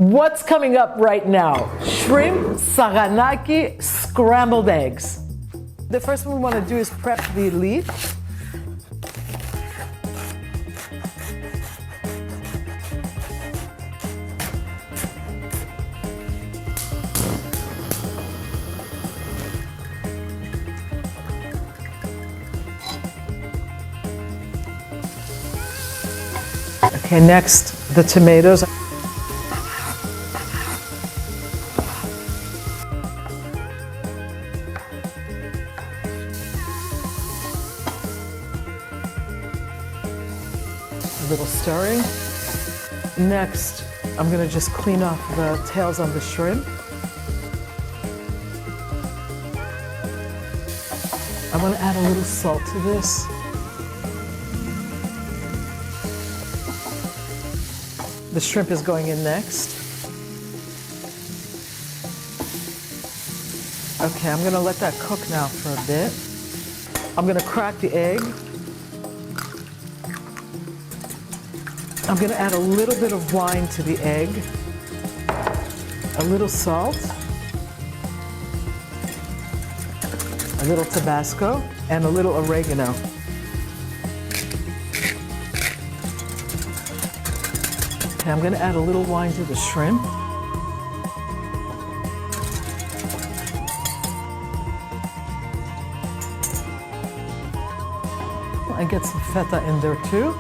What's coming up right now? Shrimp, Saganaki, scrambled eggs. The first one we want to do is prep the leek. Okay, next, the tomatoes. A little stirring. Next, I'm going to just clean off the tails on the shrimp. I want to add a little salt to this. The shrimp is going in next. Okay, I'm going to let that cook now for a bit. I'm going to crack the egg. I'm going to add a little bit of wine to the egg, a little salt, a little Tabasco, and a little oregano. Okay, I'm going to add a little wine to the shrimp. I get some feta in there too.